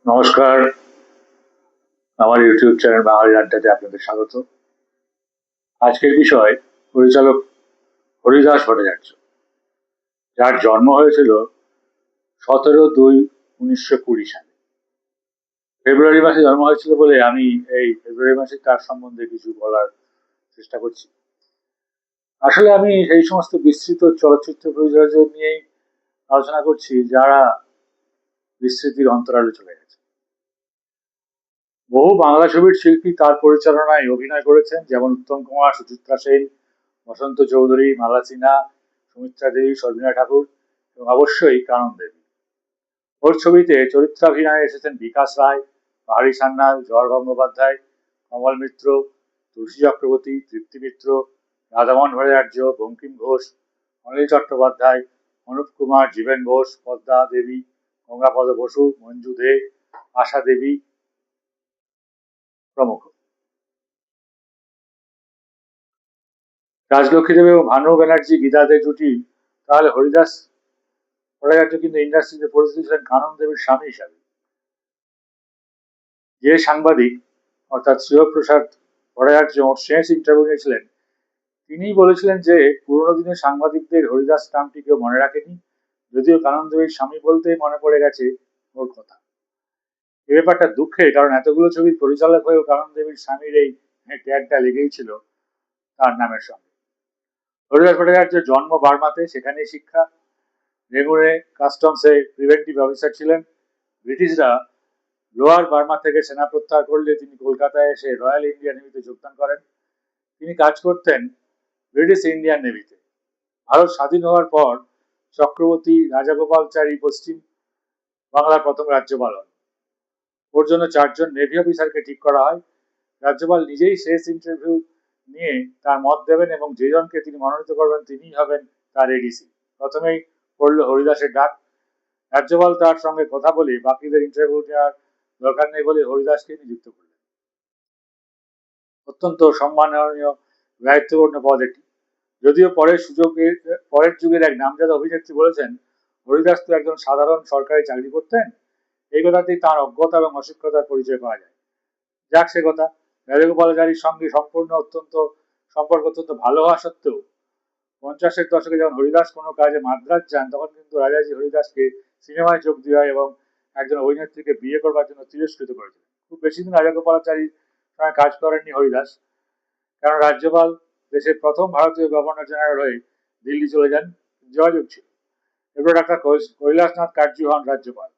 নমস্কার, আমার YouTube channel বাঙালি আড্ডাতে আপনাদের স্বাগত। আজকের বিষয় পরিচালক হরিদাস ভট্টাচার্য, যার জন্ম হয়েছিল 17/2/1920 সালে। ফেব্রুয়ারি মাসে জন্ম হয়েছিল বলে আমি এই ফেব্রুয়ারি মাসে তার সম্বন্ধে কিছু বলার চেষ্টা করছি। আসলে আমি এই সমস্ত বিস্তৃত চলচ্চিত্র পরিচালকদের নিয়েই আলোচনা করছি যারা বিস্তৃতির অন্তরালে চলে গেছে। বহু বাংলা ছবির শিল্পী তার পরিচালনায় অভিনয় করেছেন, যেমন উত্তম কুমার, সুচিত্রা সেন, বসন্ত চৌধুরী, মালা সিনহা, সুমিত্রা দেবী, শর্মিলা ঠাকুর এবং অবশ্যই কানন দেবী। ওর ছবিতে চরিত্রাভিনয়ে এসেছেন বিকাশ রায়, পাহাড়ি সান্যাল, জয় গঙ্গোপাধ্যায়, কমল মিত্র, তুলসী চক্রবর্তী, তৃপ্তি মিত্র, রাধামোহন ভট্টাচার্য, বঙ্কিম ঘোষ, অনিল চট্টোপাধ্যায়, অনুপ কুমার, জীবেন বোস, পদ্মা দেবী, গঙ্গাপদ বসু, মঞ্জু দে, আশা দেবী প্রমুখ। রাজলক্ষ্মী দেব এবং ভানু ব্যানার্জি গীতাদের জুটি। তাহলে হরিদাস ভট্টাচার্য কিন্তু ইন্ডাস্ট্রিতে পরিচিত ছিলেন কানন দেবীর স্বামী হিসাবে। যে সাংবাদিক অর্থাৎ শিবপ্রসাদ ভট্টাচার্য ওর শেষ ইন্টারভিউ নিয়েছিলেন, তিনিই বলেছিলেন যে পুরোনো দিনের সাংবাদিকদের হরিদাস নামটি কেউ মনে রাখেনি, যদিও কানন দেবীর স্বামী বলতেই মনে পড়ে গেছে ওর কথা। এ ব্যাপারটা দুঃখের, কারণ এতগুলো ছবির পরিচালক হয়েও কানন দেবীর স্বামীর এই ট্যাগটা লেগেই ছিল তার নামের সঙ্গে। হরিদাস ভট্টাচার্যের জন্ম বার্মাতে, সেখানেই শিক্ষা। রেঙ্গুনে কাস্টমসে প্রিভেন্টিভ অফিসার ছিলেন। ব্রিটিশরা লোয়ার বার্মা থেকে সেনা প্রত্যাহার করলে তিনি কলকাতায় এসে রয়্যাল ইন্ডিয়ান নেভিতে যোগদান করেন। তিনি কাজ করতেন ব্রিটিশ ইন্ডিয়ান নেভিতে। ভারত স্বাধীন হওয়ার পর চক্রবর্তী রাজাগোপালচারী পশ্চিম বাংলার প্রথম রাজ্যপাল হন। ওর জন্য 4জন নেভি অফিসারকে ঠিক করা হয়। রাজ্যপাল নিজেই শেষ ইন্টারভিউ নিয়ে তার মত দেবেন এবং যেজনকে তিনি মনোনীত করবেন তিনিই হবেন তার এডিসি। প্রথমেই পড়ল হরিদাসের ডাক। রাজ্যপাল তার সঙ্গে কথা বলে বাকিদের ইন্টারভিউ নেওয়ার দরকার নেই বলে হরিদাসকে নিযুক্ত করলেন। অত্যন্ত সম্মাননীয় দায়িত্বপূর্ণ পদ এটি। যদিও পরের যুগের এক নামজাদা অভিনেত্রী বলেছেন, হরিদাস তো একজন সাধারণ সরকারি চাকরি করতেন। এই কথাতেই তাঁর অজ্ঞতা এবং অশিক্ষতার পরিচয় পাওয়া যায়। যাক সে কথা। রাজগোপালাচারীর সঙ্গে সম্পর্ক অত্যন্ত ভালো হওয়া সত্ত্বেও 50-এর দশকে যখন হরিদাস কোনো কাজে মাদ্রাজ যান, তখন কিন্তু রাজাজি হরিদাসকে সিনেমায় যোগ দেওয়া এবং একজন অভিনেত্রীকে বিয়ে করবার জন্য তিরস্কৃত করেছিলেন। খুব বেশি দিন রাজগোপালাচারীর সঙ্গে কাজ করেননি হরিদাস, কারণ রাজ্যপাল দেশের প্রথম ভারতীয় গভর্নর জেনারেল হয়ে দিল্লি চলে যান। যোগাযোগ ছিল। এরপর ডাক্তার কৈলাসনাথ কাটজু হন রাজ্যপাল।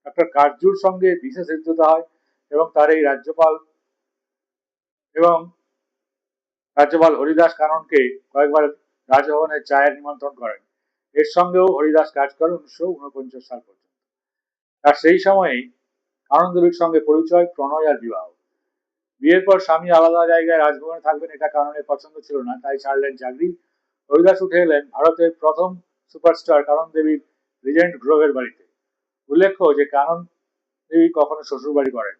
ডাক্তার কাটজুর সঙ্গে বিশেষ হৃদ্যতা হয় এবং তার এই রাজ্যপাল হরিদাস কাননকে কয়েকবার রাজভবনের চায়ের নিমন্ত্রণ করেন। এর সঙ্গেও হরিদাস কাজ করেন 1949 সাল পর্যন্ত। তার সেই সময়েই কানন দেবীর সঙ্গে পরিচয়, প্রণয় আর বিবাহ। বিয়ের পর স্বামী আলাদা জায়গায় রাজভবনে থাকবেন এটা কাননের পছন্দ ছিল না, তাই ছাড়লেন চাকরি। হরিদাস উঠে এলেন ভারতের প্রথম সুপারস্টার কানন দেবীর রিজেন্ট গ্রোভের বাড়িতে। উল্লেখ্য যে কানন দেবী কখনো শ্বশুর বাড়ি করেন।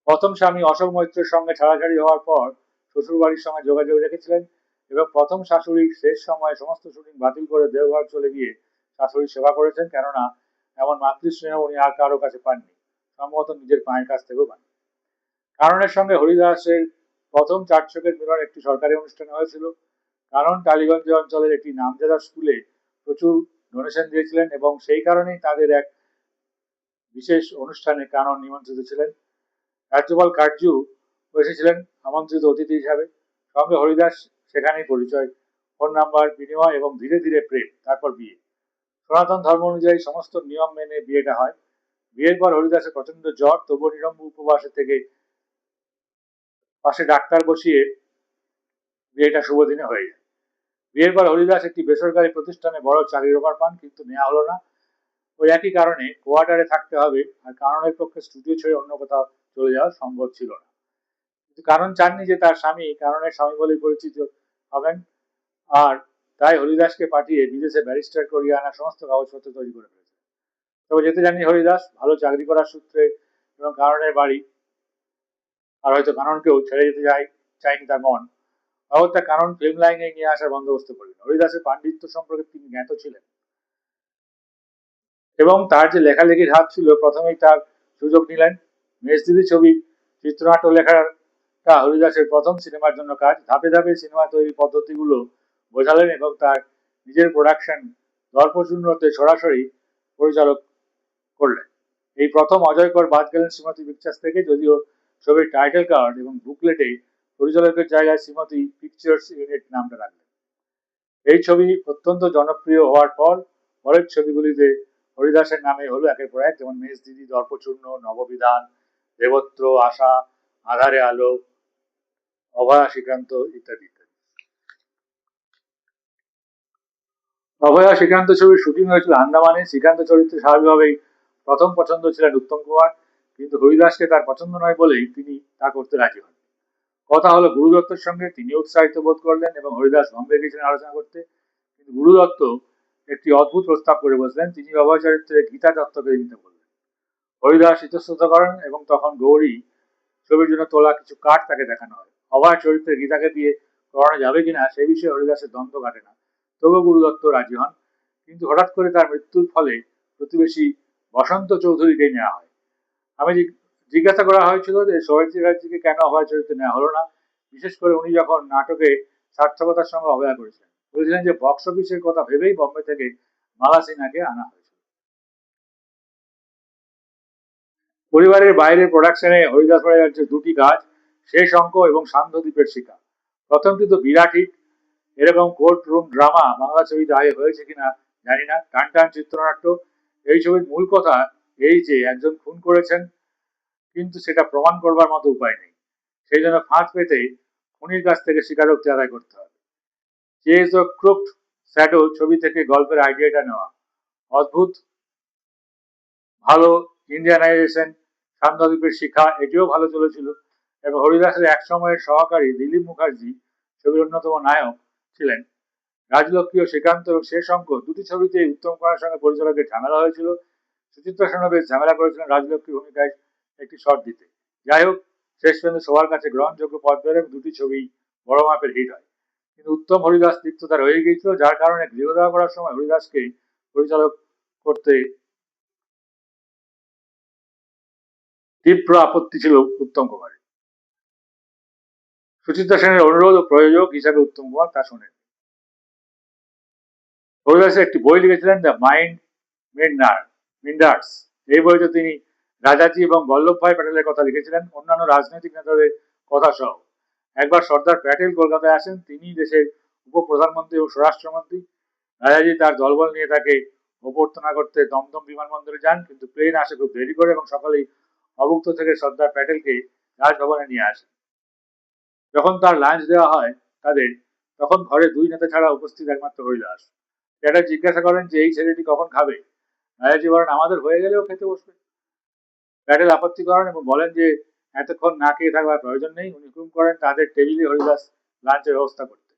প্রথম স্বামী অশোক মৈত্রের সঙ্গে ছাড়াছাড়ি হওয়ার পর শ্বশুর বাড়ির সঙ্গে যোগাযোগ রেখেছিলেন এবং প্রথম শাশুড়ির শেষ সময়ে সমস্ত শুটিং বাতিল করে দেওঘর চলে গিয়ে শাশুড়ির সেবা করেছেন, কেননা এমন মাতৃস্নেহ উনি আর কারো কাছে পাননি, সম্ভবত নিজের মায়ের কাছ থেকেও পাননি। কাননের সঙ্গে হরিদাসের প্রথম 4 চোখের মিলন একটি সরকারি অনুষ্ঠানে হয়েছিল। কানন টালিগঞ্জ অঞ্চলের একটি নামজাদা স্কুলে প্রচুর ডোনেশন দিয়েছিলেন এবং সেই কারণেই তাদের এক বিশেষ অনুষ্ঠানে কানন নিমন্ত্রিত ছিলেন। রাজ্যপাল কাটজু এসেছিলেন আমন্ত্রিত অতিথি হিসাবে। সঙ্গে হরিদাস সেখানেই পরিচয়, ফোন নাম্বার বিনিময় এবং ধীরে ধীরে প্রেম, তারপর বিয়ে। সনাতন ধর্ম অনুযায়ী সমস্ত নিয়ম মেনে বিয়েটা হয়। বিয়ের পর হরিদাসের প্রচন্ড জ্বর, তবুও নিরম্ব উপবাসে থেকে পাশে ডাক্তার বসিয়ে বিয়েটা শুভ দিনে হয়ে যায়। বিয়ের পর হরিদাস একটি বেসরকারি প্রতিষ্ঠানে বড় চাকরির অফার পান, কিন্তু নেওয়া হলো না। ওই একই কারণে কোয়ার্টারে থাকতে হবে, আর কাননের পক্ষে স্টুডিও ছেড়ে অন্য কোথাও চলে যাওয়া সম্ভব ছিল না। কিন্তু কানন চাননি যে তার স্বামী কাননের স্বামী বলেই পরিচিত হবেন, আর তাই হরিদাসকে পাঠিয়ে বিদেশে ব্যারিস্টার করিয়ে আনা সমস্ত কাগজপত্র তৈরি করে ফেলেছে। তবে যেতে জানি হরিদাস ভালো চাকরি করার সূত্রে এবং কাননের বাড়ি, আর হয়তো কাননকেও ছেড়ে যেতে চাইনি তার মন। অগত্যা কানন ফিল্ম লাইনে নিয়ে আসার বন্দোবস্ত করলেন। হরিদাসের পাণ্ডিত্য সম্পর্কে তিনি জ্ঞাত ছিলেন এবং তার যে লেখালেখির হাত ছিল, প্রথমেই তার সুযোগ নিলেন। মেজদিদি ছবি চিত্রনাট্য লেখাটা হরিদাসের প্রথম সিনেমার জন্য কাজ। ধাপে ধাপে সিনেমা তৈরির পদ্ধতিগুলো বোঝালেন এবং তার নিজের প্রোডাকশন দর্পচূর্ণতে সরাসরি পরিচালক করলেন। এই প্রথম অজয়কর বাদ গেলেন শ্রীমতী পিকচার্স থেকে, যদিও ছবির টাইটেল কার্ড এবং বুকলেটে পরিচালকের জায়গায় শ্রীমতী পিকচার্স ইউনিট নামটা রাখলেন। এই ছবি অত্যন্ত জনপ্রিয় হওয়ার পর পরের ছবিগুলিতে হরিদাসের নামে হলো একের পর এক, যেমন মেজদিদি, দর্পচূর্ণ, নববিধান, দেবত্র, আশা, আধারে আলো, অভয়া, শ্রীকান্ত ইত্যাদি ইত্যাদি। অভয়া শ্রীকান্ত ছবির শুটিং হয়েছিল আন্দামানে। শ্রীকান্ত চরিত্রে স্বাভাবিকভাবেই প্রথম পছন্দ ছিলেন উত্তম কুমার, কিন্তু হরিদাসকে তার পছন্দ নয় বলেই তিনি তা করতে রাজি হন। কথা হলো গুরু দত্তের সঙ্গে, তিনি উৎসাহিত বোধ করলেন এবং হরিদাস বম্বে গিয়েছিলেন আলোচনা করতে। কিন্তু গুরু দত্ত একটি অদ্ভুত প্রস্তাব করে বসলেন, তিনি অভয় চরিত্রে গীতা দত্তকে নিতে বললেন। হরিদাস ইতস্তত করেন এবং তখন গৌরী ছবির জন্য তোলা কিছু কাঠ তাকে দেখানো হয়। অভয় চরিত্রে গীতাকে দিয়ে করানো যাবে কিনা সে বিষয়ে হরিদাসের দ্বন্দ্ব কাটে না, তবুও গুরু দত্ত রাজি হন। কিন্তু হঠাৎ করে তার মৃত্যুর ফলে প্রতিবেশী বসন্ত চৌধুরীকে নেওয়া হয়। আমি জিজ্ঞাসা করা হয়েছিল যে সৌমিত্র চ্যাটার্জিকে কেন অভয় চরিত্রে নেওয়া হলো না, বিশেষ করে উনি যখন নাটকে সার্থকতার সঙ্গে অভয়া করেছিলেন। বলেছিলেন যে বক্স অফিসের কথা ভেবেই বম্বে থেকে মালা সিনহাকে আনা হয়েছিল। পরিবারের বাইরে প্রোডাকশনে হরিদাস ভট্টাচার্যের দুটি কাজ, শেষ অঙ্ক এবং সান্ধ্যদ্বীপের শিকা। প্রথমটি তো বিরাট হিট। এরকম কোর্ট রুম ড্রামা বাংলা ছবিতে আগে হয়েছে কিনা জানি না। টান টান চিত্রনাট্য। এই ছবির মূল কথা এই যে একজন খুন করেছেন, কিন্তু সেটা প্রমাণ করবার মতো উপায় নেই। সেই জন্য ফাঁদ পেতে খুনির কাছ থেকে স্বীকারোক্তি আদায় করতে হবে। চেজ অফ ক্রুকড শ্যাডো ছবি থেকে গল্পের আইডিয়াটা নেওয়া। অদ্ভুত ভালো ইন্ডিয়ানাইজেশন। সান্ধ্যদ্বীপের শিখা এটিও ভালো চলেছিল এবং হরিদাসের এক সময়ের সহকারী দিলীপ মুখার্জি ছবির অন্যতম নায়ক ছিলেন। রাজলক্ষ্মী ও শ্রীকান্ত এবং শেষ অঙ্ক দুটি ছবিতেই উত্তম কুমারের সঙ্গে পরিচালকের ঝামেলা হয়েছিল। সুচিত্রা সেনও বেশ ঝামেলা করেছিলেন রাজলক্ষ্মী ভূমিকায় একটি শট দিতে। যাই হোক, শেষ পর্যন্ত সবার কাছে গ্রহণযোগ্য পথ বের এবং দুটি ছবি বড় মাপের হিট হয়। কিন্তু উত্তম হরিদাস তিক্ততা রয়ে গিয়েছিল, যার কারণে গৃহদাহ করার সময় হরিদাসকে পরিচালক করতে তীব্র আপত্তি ছিল উত্তম কুমারের। সুচিত্রা সেনের অনুরোধ ও প্রয়োজক হিসাবে উত্তম কুমার তা শোনেন। হরিদাসের একটি বই লিখেছিলেন, দ্য মাইন্ড মিন্ডার্স। এই বইতে তিনি রাজাজি এবং বল্লভভাই প্যাটেলের কথা লিখেছিলেন, অন্যান্য রাজনৈতিক নেতাদের কথা সহ। একবার সর্দার প্যাটেল কলকাতায় আসেন, তিনি দেশের উপপ্রধানমন্ত্রী ও স্বরাষ্ট্রমন্ত্রী। রাজাজি তার দলবল নিয়ে তাকে অভ্যর্থনা করতে দমদম বিমানবন্দরে যান, কিন্তু প্লেন আসে খুব দেরি করে এবং সকালেই অভুক্ত থেকে সর্দার প্যাটেলকে রাজভবনে নিয়ে আসেন। যখন তার লাঞ্চ দেওয়া হয় তাদের, তখন ঘরে দুই নেতা ছাড়া উপস্থিত একমাত্র হরিদাস। প্যাটেল জিজ্ঞাসা করেন যে এই ছেলেটি কখন খাবে। রাজাজি বলেন, আমাদের হয়ে গেলেও খেতে বসবে। প্যাটেল আপত্তি করেন এবং বলেন যে এতক্ষণ না খেয়ে থাকবার প্রয়োজন নেই। উনি হুকুম করেন তাদের টেবিলে হরিদাস লাঞ্চের ব্যবস্থা করতে।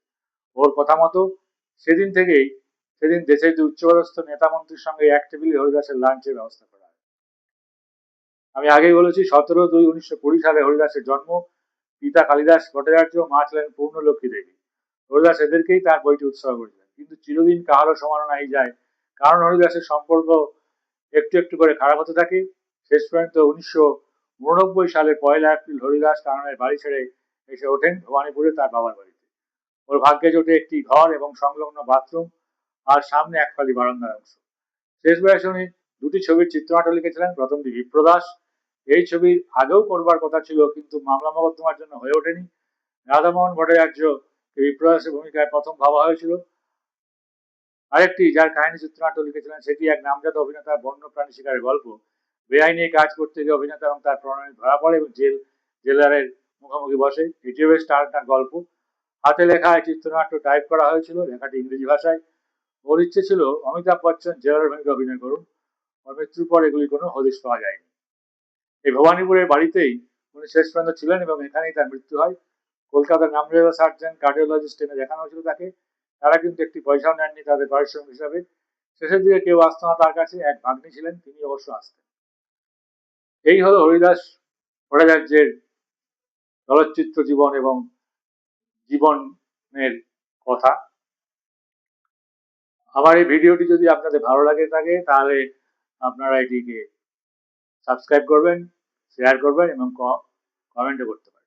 ওর কথা মতো সেদিন দেশের যে উচ্চপদস্থ নেতা মন্ত্রীর সঙ্গে এক টেবিলে হরিদাসের লাঞ্চের ব্যবস্থা করা হয়। আমি আগেই বলেছি 17/2/1920 সালে হরিদাসের জন্ম। পিতা কালিদাস ভট্টাচার্য, মা ছিলেন পূর্ণলক্ষ্মী দেবী। হরিদাস এদেরকেই তার বইটি উৎসর্গ করেছিলেন। কিন্তু চিরদিন কাহারও সমাননাই যায়, কারণ হরিদাসের সম্পর্ক একটু একটু করে খারাপ হতে থাকে। শেষ পর্যন্ত 1989 সালের 1 এপ্রিল হরিদাস কাননের বাড়ি ছেড়ে এসে ওঠেন ভবানীপুরে তার বাবার বাড়িতে। ওর ভাগ্যে জোটে একটি ঘর এবং সংলগ্ন বাথরুম আর সামনে এক ফালি বারান্দার অংশ। শেষ বয়সে উনি দুটি ছবির চিত্রনাট্য লিখেছিলেন। প্রথমটি বিপ্রদাস। এই ছবির আগেও করবার কথা ছিল, কিন্তু মামলা মোকদ্দমার জন্য হয়ে ওঠেনি। রাধামোহন ভট্টাচার্য বিপ্রদাসের ভূমিকায় প্রথম ভাবা হয়েছিল। আরেকটি যার কাহিনী চিত্রনাট্য লিখেছিলেন, সেটি এক নামজাদা অভিনেতার বন্য প্রাণী শিকারের গল্প। বেআইনি কাজ করতে গিয়ে অভিনেতা এবং তার প্রণয়ী ধরা পড়ে এবং জেলারের মুখোমুখি বসে। এটিও বেশ টানটান গল্প। হাতে লেখা এই চিত্রনাট্য টাইপ করা হয়েছিল, লেখাটি ইংরেজি ভাষায়। ওর ইচ্ছে ছিল অমিতাভ বচ্চন জেলারের ভূমিকা অভিনয় করুন। ওর মৃত্যুর পর এগুলি কোনো হদিশ পাওয়া যায়নি। এই ভবানীপুরের বাড়িতেই উনি শেষ পর্যন্ত ছিলেন এবং এখানেই তার মৃত্যু হয়। কলকাতার নামজাদা সার্জন, কার্ডিওলজিস্ট এনে দেখানো হয়েছিল তাকে। তারা কিন্তু একটি পয়সাও নেননি তাদের পারিশ্রমিক হিসাবে। শেষের দিকে কেউ আসতো না তার কাছে, এক ভাগ্নি ছিলেন, তিনি অবশ্য আসতেন। এই হলো হরিদাস ভট্টাচার্যের চলচ্চিত্র জীবন এবং জীবনের কথা। আমার এই ভিডিওটি যদি আপনাদের ভালো লাগে থাকে তাহলে আপনারা এটিকে সাবস্ক্রাইব করবেন, শেয়ার করবেন এবং কমেন্টও করতে পারেন।